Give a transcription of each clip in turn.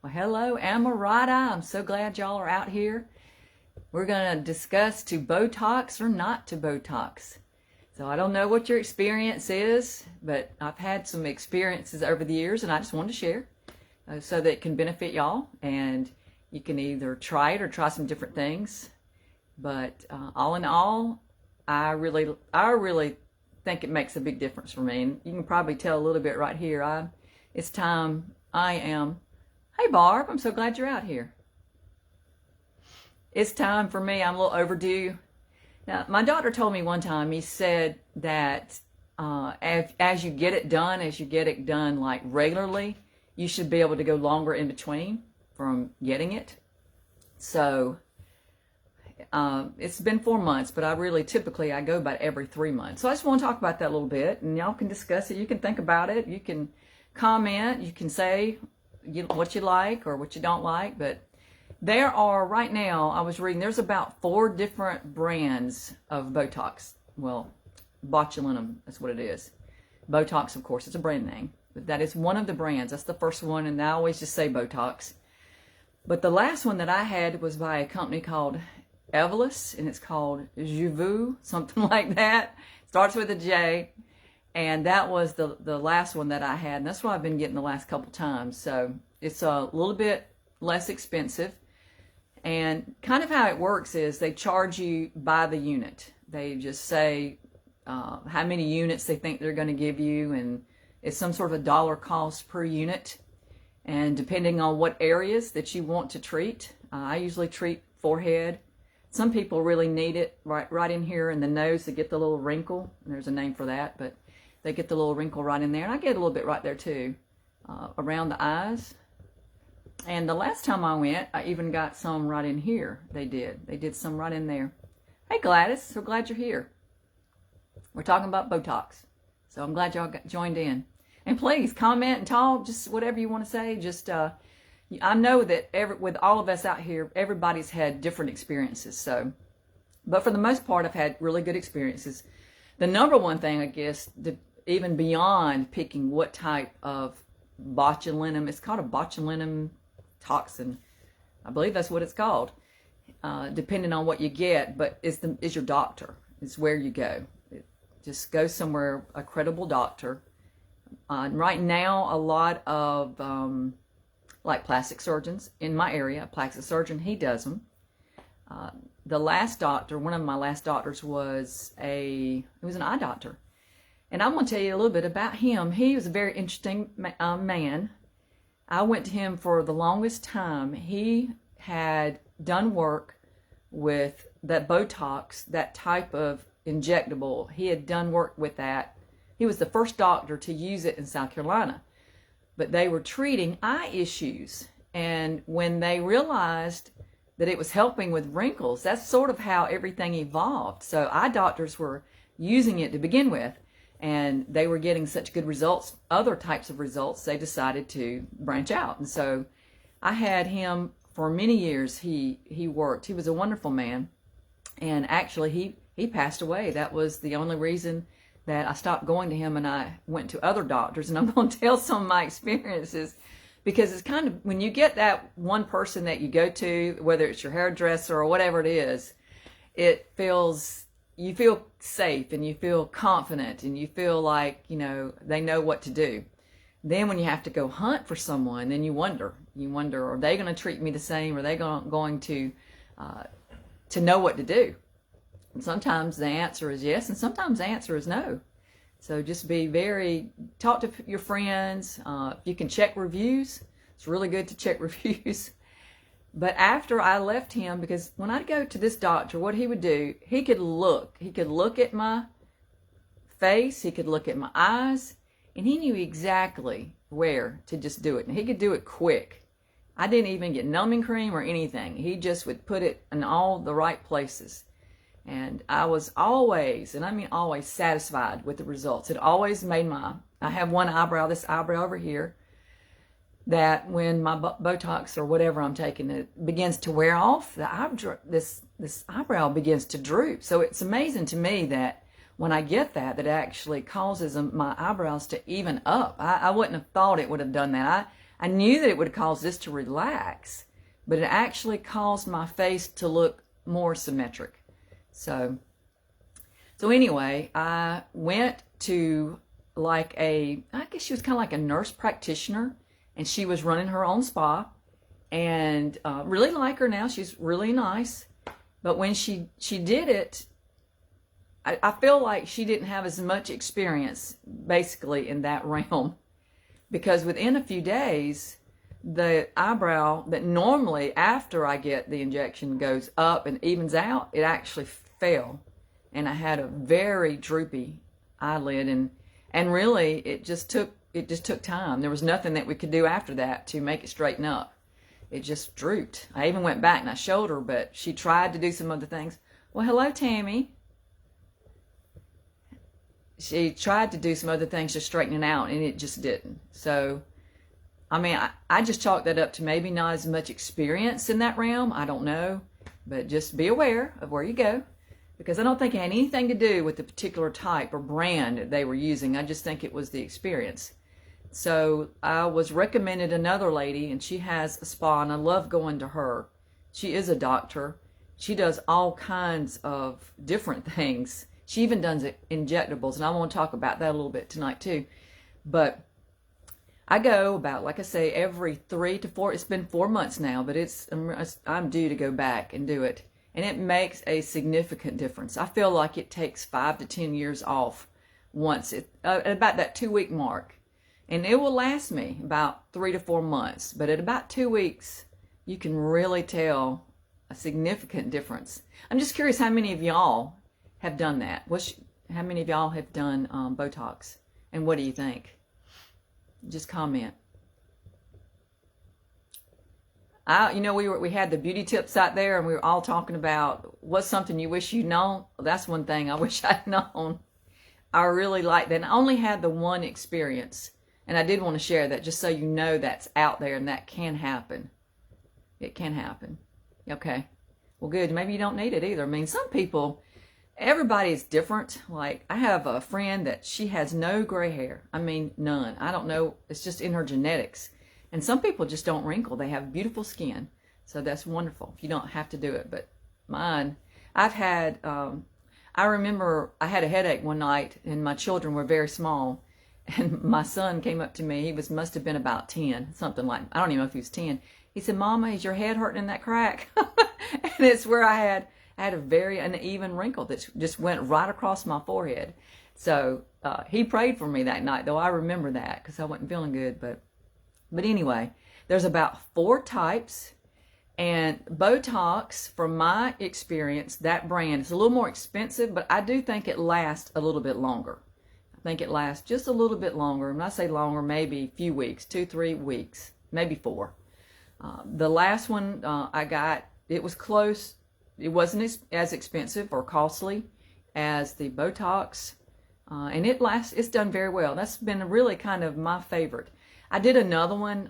Well, hello, Ammirata. I'm so glad y'all are out here. We're going to discuss to Botox or not to Botox. So I don't know what your experience is, but I've had some experiences over the years, and I just wanted to share so that it can benefit y'all. And you can either try it or try some different things. But all in all, I really think it makes a big difference for me. And you can probably tell a little bit right here. It's time I am. Hey Barb, I'm so glad you're out here. It's time for me. I'm a little overdue. Now, my doctor told me one time, he said that as you get it done like regularly, you should be able to go longer in between from getting it. So it's been 4 months, but typically I go about every 3 months. So I just want to talk about that a little bit, and y'all can discuss it. You can think about it. You can comment. You can say what you like or what you don't like. But there are, right now, I was reading, there's about 4 different brands of Botox. Well, botulinum, that's what it is. Botox, of course, it's a brand name. But that is one of the brands. That's the first one, and I always just say Botox. But the last one that I had was by a company called Evolus, and it's called Juvu, something like that. Starts with a J. And that was the last one that I had. And that's what I've been getting the last couple times. So it's a little bit less expensive. And kind of how it works is they charge you by the unit. They just say how many units they think they're going to give you. And it's some sort of a dollar cost per unit. And depending on what areas that you want to treat, I usually treat forehead. Some people really need it right in here in the nose to get the little wrinkle. And there's a name for that, but they get the little wrinkle right in there. And I get a little bit right there too, around the eyes. And the last time I went, I even got some right in here. They did some right in there. Hey Gladys, so glad you're here. We're talking about Botox. So I'm glad y'all joined in. And please comment and talk, just whatever you want to say. Just, I know that with all of us out here, everybody's had different experiences. So, but for the most part, I've had really good experiences. The number one thing, I guess, even beyond picking what type of botulinum, it's called a botulinum toxin. I believe that's what it's called, depending on what you get. But is your doctor. It's where you go. Just go somewhere, a credible doctor. Right now, a lot of like plastic surgeons in my area, a plastic surgeon, he does them. The last doctor, one of my last doctors was an eye doctor. And I'm going to tell you a little bit about him. He was a very interesting man. I went to him for the longest time. He had done work with that Botox, that type of injectable. He had done work with that. He was the first doctor to use it in South Carolina. But they were treating eye issues. And when they realized that it was helping with wrinkles, that's sort of how everything evolved. So eye doctors were using it to begin with, and they were getting such good results, other types of results, they decided to branch out. And so I had him for many years. He worked. He was a wonderful man. And actually he passed away. That was the only reason that I stopped going to him and I went to other doctors. And I'm going to tell some of my experiences, because it's kind of, when you get that one person that you go to, whether it's your hairdresser or whatever it is, you feel safe and you feel confident and you feel like, they know what to do. Then when you have to go hunt for someone, then you wonder, are they going to treat me the same? Are they going to know what to do? And sometimes the answer is yes, and sometimes the answer is no. So just talk to your friends. You can check reviews. It's really good to check reviews. But after I left him, because when I'd go to this doctor, what he would do, he could look at my face, he could look at my eyes, and he knew exactly where to just do it. And he could do it quick. I didn't even get numbing cream or anything. He just would put it in all the right places. And I was always, and I mean always, satisfied with the results. It always made I have one eyebrow, this eyebrow over here, that when my Botox or whatever I'm taking, it begins to wear off, this eyebrow begins to droop. So it's amazing to me that when I get that it actually causes my eyebrows to even up. I wouldn't have thought it would have done that. I knew that it would cause this to relax, but it actually caused my face to look more symmetric. So anyway, I went to like I guess she was kind of like a nurse practitioner, and she was running her own spa, and really like her now. She's really nice. But when she did it, I feel like she didn't have as much experience basically in that realm, because within a few days, the eyebrow that normally after I get the injection goes up and evens out, it actually fell. And I had a very droopy eyelid, and really it just took time. There was nothing that we could do after that to make it straighten up. It just drooped. I even went back and I showed her, but she tried to do some other things. Well, hello, Tammy. She tried to do some other things to straighten it out, and it just didn't. So, I mean, I just chalked that up to maybe not as much experience in that realm. I don't know. But just be aware of where you go, because I don't think it had anything to do with the particular type or brand that they were using. I just think it was the experience. So I was recommended another lady, and she has a spa, and I love going to her. She is a doctor. She does all kinds of different things. She even does injectables, and I want to talk about that a little bit tonight too. But I go about, like I say, every 3 to 4. It's been 4 months now, but I'm due to go back and do it, and it makes a significant difference. I feel like it takes 5 to 10 years off once at about that 2-week mark. And it will last me about 3 to 4 months. But at about 2 weeks, you can really tell a significant difference. I'm just curious how many of y'all have done that. How many of y'all have done Botox? And what do you think? Just comment. We had the beauty tips out there, and we were all talking about what's something you wish you'd known. Well, that's one thing I wish I'd known. I really like that. And I only had the one experience. And I did want to share that just so you know that's out there and that can happen. It can happen. Okay. Well, good. Maybe you don't need it either. I mean, some people, everybody is different. Like, I have a friend that she has no gray hair. I mean, none. I don't know. It's just in her genetics. And some people just don't wrinkle. They have beautiful skin. So that's wonderful. You don't have to do it. But mine, I remember I had a headache one night, and my children were very small. And my son came up to me. He must have been about 10, something like, I don't even know if he was 10. He said, "Mama, is your head hurting in that crack?" And it's where I had a very uneven wrinkle that just went right across my forehead. So he prayed for me that night, though I remember that because I wasn't feeling good. But anyway, there's about 4 types. And Botox, from my experience, that brand is a little more expensive, but I do think it lasts a little bit longer. I think it lasts just a little bit longer. When I say longer, maybe a few weeks, 2-3 weeks, maybe 4. The last one I got, it was close. It wasn't as expensive or costly as the Botox, and it's done very well. That's been really kind of my favorite. I did another one.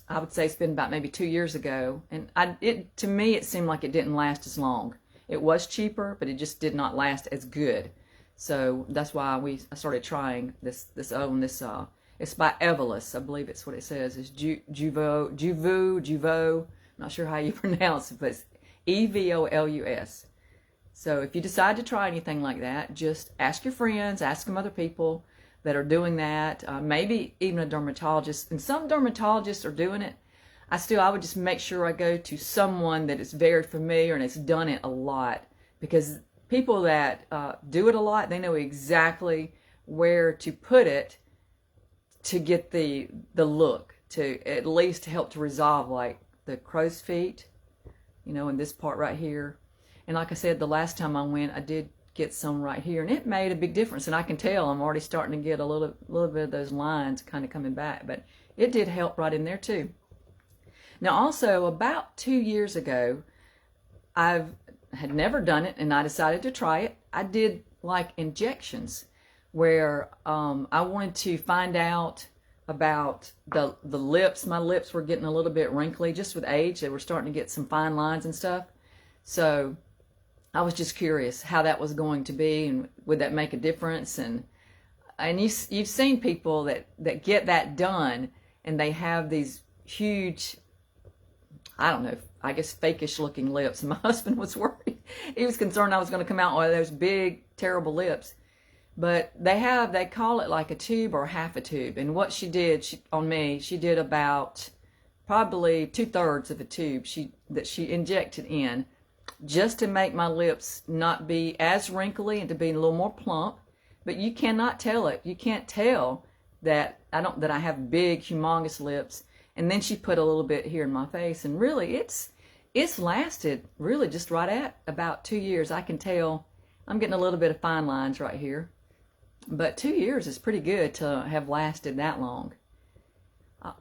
I would say it's been about maybe 2 years ago, and to me it seemed like it didn't last as long. It was cheaper, but it just did not last as good. So that's why I started trying this. It's by Evolus, I believe it's what it says. It's Juvo. I'm not sure how you pronounce it, but it's Evolus. So if you decide to try anything like that, just ask your friends, ask some other people that are doing that. Maybe even a dermatologist. And some dermatologists are doing it. I would just make sure I go to someone that is very familiar and has done it a lot, because people that do it a lot, they know exactly where to put it to get the look, to at least help to resolve like the crow's feet, in this part right here. And like I said, the last time I went, I did get some right here, and it made a big difference. And I can tell I'm already starting to get a little bit of those lines kind of coming back, but it did help right in there too. Now also, about 2 years ago, I had never done it, and I decided to try it. I did like injections where I wanted to find out about the lips. My lips were getting a little bit wrinkly just with age. They were starting to get some fine lines and stuff. So I was just curious how that was going to be, and would that make a difference? And you've seen people that get that done, and they have these huge, I don't know, I guess fakish looking lips. And my husband was worried. He was concerned I was going to come out with those big, terrible lips. But they call it like a tube or half a tube. And what she did on me, she did about probably 2/3 of a tube that she injected in, just to make my lips not be as wrinkly and to be a little more plump. But you cannot tell it. You can't tell that I have big, humongous lips. And then she put a little bit here in my face, and really it's lasted really just right at about 2 years. I can tell I'm getting a little bit of fine lines right here. But 2 years is pretty good to have lasted that long.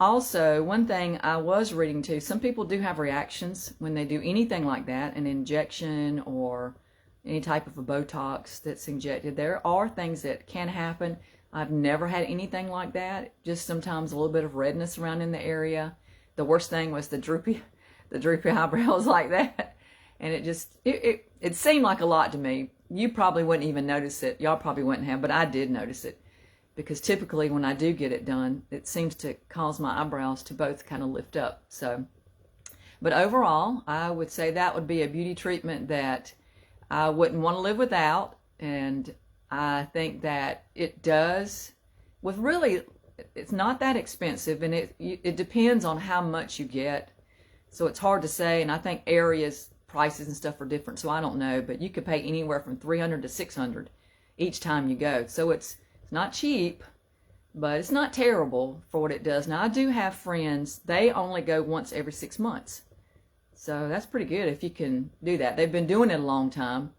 Also, one thing I was reading too, some people do have reactions when they do anything like that, an injection or any type of a Botox that's injected. There are things that can happen. I've never had anything like that. Just sometimes a little bit of redness around in the area. The worst thing was the droopy eyebrows like that. And it seemed like a lot to me. You probably wouldn't even notice it. Y'all probably wouldn't have, but I did notice it. Because typically when I do get it done, it seems to cause my eyebrows to both kind of lift up. So, but overall, I would say that would be a beauty treatment that I wouldn't want to live without. And I think that it does, with really, it's not that expensive, and it depends on how much you get. So it's hard to say, and I think areas, prices and stuff are different, so I don't know, but you could pay anywhere from $300 to $600 each time you go. So it's not cheap, but it's not terrible for what it does. Now, I do have friends, they only go once every 6 months. So that's pretty good if you can do that. They've been doing it a long time,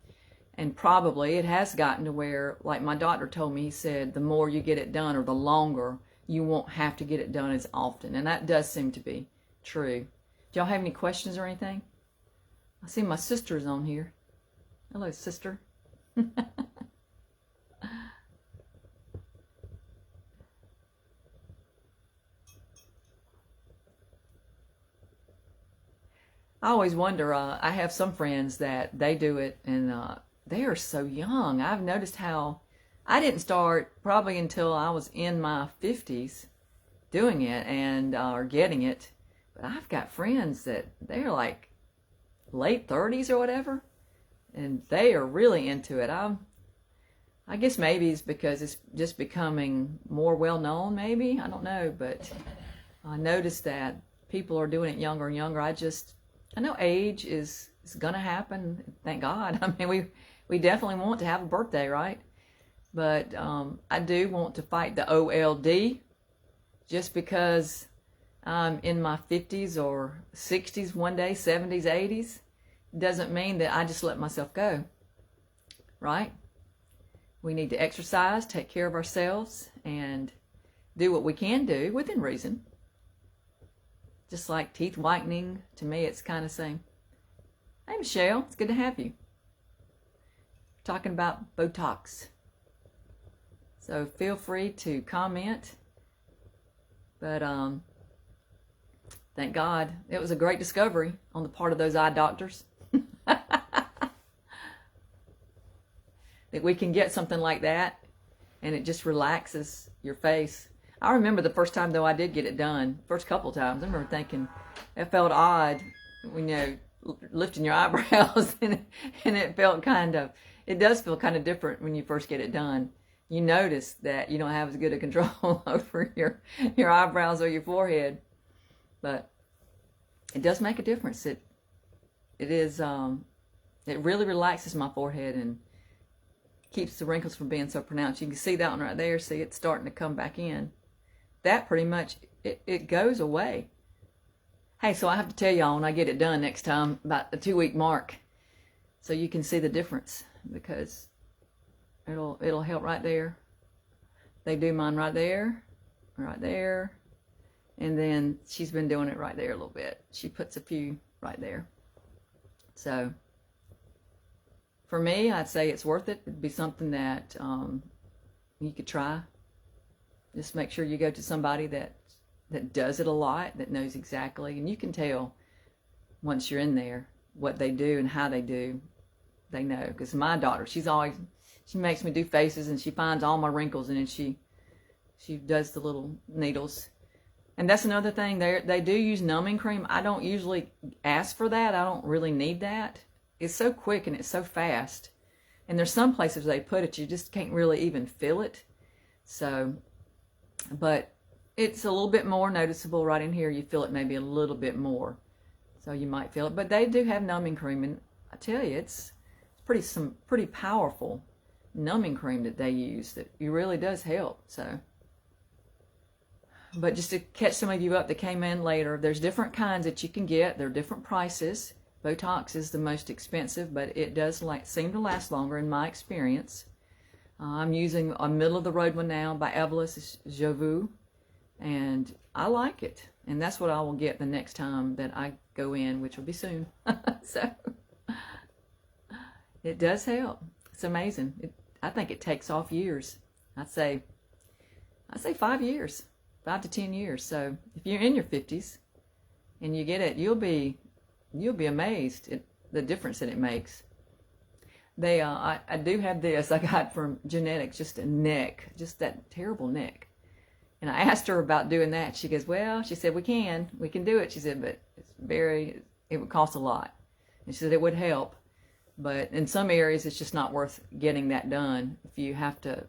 and probably it has gotten to where, like my doctor told me, he said the more you get it done, or the longer, you won't have to get it done as often. And that does seem to be true. Do y'all have any questions or anything? I see my sister's on here. Hello, sister. I always wonder, I have some friends that they do it, and they are so young. I've noticed how I didn't start probably until I was in my 50s doing it and or getting it. But I've got friends that they're like late 30s or whatever, and they are really into it. I guess maybe it's because it's just becoming more well known, maybe. I don't know, but I noticed that people are doing it younger and younger. I know age is gonna happen, thank God. I mean, we definitely want to have a birthday, right? But I do want to fight the OLD. Just because I'm in my 50s or 60s one day, 70s, 80s, doesn't mean that I just let myself go, right? We need to exercise, take care of ourselves, and do what we can do within reason. Just like teeth whitening, to me it's kind of same. Hey Michelle, it's good to have you. Talking about Botox. So feel free to comment. But thank God, it was a great discovery on the part of those eye doctors. That we can get something like that and it just relaxes your face. I remember the first time, though, I did get it done, first couple times, I remember thinking it felt odd when, lifting your eyebrows, and it felt it does feel kind of different when you first get it done. You notice that you don't have as good a control over your eyebrows or your forehead, but it does make a difference. It really relaxes my forehead and keeps the wrinkles from being so pronounced. You can see that one right there. See, it's starting to come back in. That pretty much, it goes away. Hey, so I have to tell y'all when I get it done next time, about the 2-week mark, so you can see the difference, because it'll help right there. They do mine right there, and then she's been doing it right there a little bit. She puts a few right there. So for me, I'd say it's worth it. It'd be something that you could try. Just make sure you go to somebody that does it a lot, that knows exactly, and you can tell once you're in there what they do and how they do. They know, because my daughter, she makes me do faces, and she finds all my wrinkles, and then she does the little needles. And that's another thing. They do use numbing cream. I don't usually ask for that. I don't really need that. It's so quick and it's so fast. And there's some places they put it, you just can't really even feel it. So, but it's a little bit more noticeable right in here. You feel it maybe a little bit more. So you might feel it. But they do have numbing cream. And I tell you, it's some pretty powerful numbing cream that they use that it really does help. So. But just to catch some of you up that came in later, there's different kinds that you can get. There are different prices. Botox is the most expensive, but it does seem to last longer in my experience. I'm using a middle-of-the-road one now by Evelis Jovu, and I like it. And that's what I will get the next time that I go in, which will be soon. So it does help. It's amazing. I think it takes off years. I'd say 5 years. 5 to 10 years. So if you're in your 50s and you get it, you'll be amazed at the difference that it makes. I do have this I got from Genetics, just a neck, just that terrible neck. And I asked her about doing that. She goes, well, she said, we can do it. She said, but it would cost a lot. And she said it would help, but in some areas it's just not worth getting that done if you have to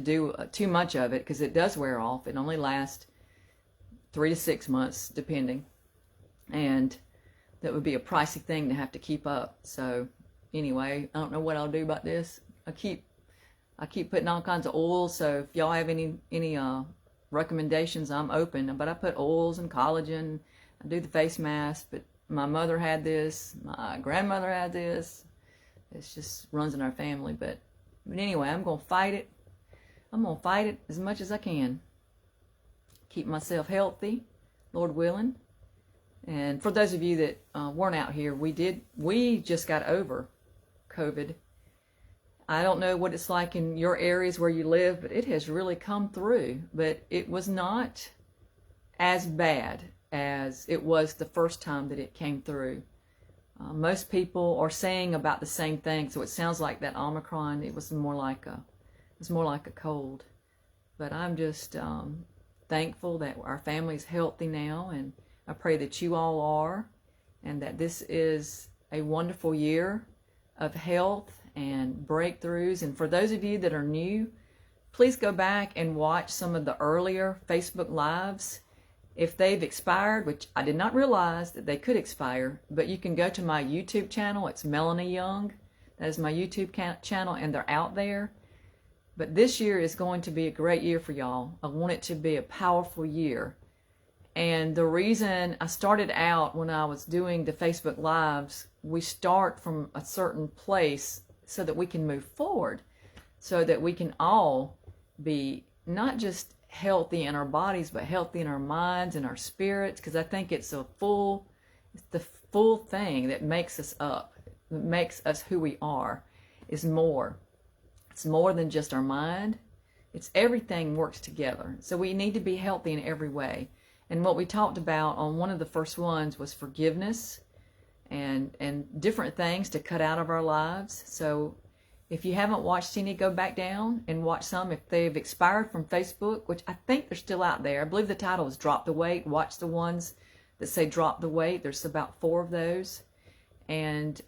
do too much of it, because it does wear off. It only lasts 3 to 6 months depending, and that would be a pricey thing to have to keep up. So anyway, I don't know what I'll do about this. I keep putting all kinds of oils, so if y'all have any recommendations, I'm open. But I put oils and collagen. I do the face mask, but my mother had this, my grandmother had this. It just runs in our family. But anyway, I'm gonna fight it. I'm going to fight it as much as I can. Keep myself healthy, Lord willing. And for those of you that weren't out here, we just got over COVID. I don't know what it's like in your areas where you live, but it has really come through. But it was not as bad as it was the first time that it came through. Most people are saying about the same thing, so it sounds like that Omicron, it was more like a cold. But I'm just thankful that our family's healthy now, and I pray that you all are, and that this is a wonderful year of health and breakthroughs. And for those of you that are new, please go back and watch some of the earlier Facebook Lives. If they've expired, which I did not realize that they could expire, but you can go to my YouTube channel. It's Melanie Young. That is my YouTube channel, and they're out there. But this year is going to be a great year for y'all. I want it to be a powerful year. And the reason I started out when I was doing the Facebook Lives, we start from a certain place so that we can move forward, so that we can all be not just healthy in our bodies, but healthy in our minds and our spirits, because I think it's the full thing that makes us up, that makes us who we are, is more. It's more than just our mind. It's everything works together. So we need to be healthy in every way. And what we talked about on one of the first ones was forgiveness and different things to cut out of our lives. So if you haven't watched any, go back down and watch some. If they've expired from Facebook, which I think they're still out there. I believe the title is Drop the Weight. Watch the ones that say Drop the Weight. There's about 4 of those. And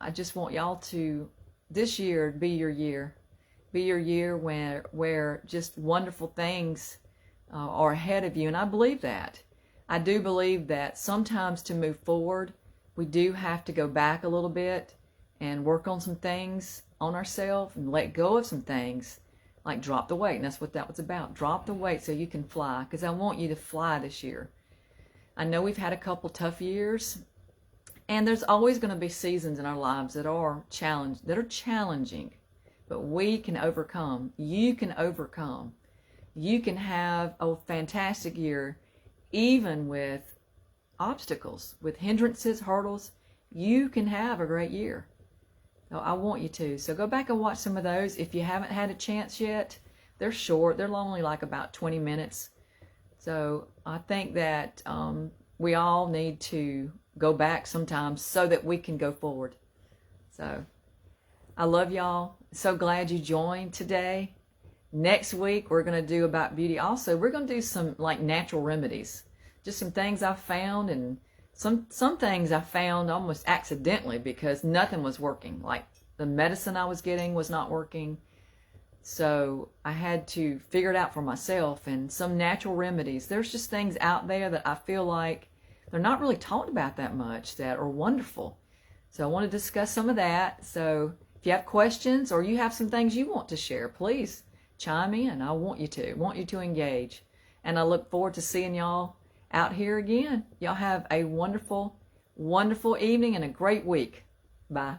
I just want y'all to, this year, be your year. Be your year where just wonderful things are ahead of you. And I believe that. I do believe that sometimes to move forward, we do have to go back a little bit and work on some things on ourselves and let go of some things, like drop the weight. And that's what that was about. Drop the weight so you can fly, because I want you to fly this year. I know we've had a couple tough years, and there's always going to be seasons in our lives that are challenging, but we can overcome. You can overcome. You can have a fantastic year, even with obstacles, with hindrances, hurdles. You can have a great year. So I want you to. So go back and watch some of those. If you haven't had a chance yet, they're short. They're only like about 20 minutes. So I think that we all need to go back sometimes so that we can go forward. So I love y'all. So glad you joined today. Next week, we're going to do about beauty. Also, we're going to do some like natural remedies, just some things I found, and some things I found almost accidentally because nothing was working. Like the medicine I was getting was not working. So I had to figure it out for myself, and some natural remedies. There's just things out there that I feel like they're not really talked about that much that are wonderful. So I want to discuss some of that. So if you have questions or you have some things you want to share, please chime in. I want you to engage. And I look forward to seeing y'all out here again. Y'all have a wonderful, wonderful evening and a great week. Bye.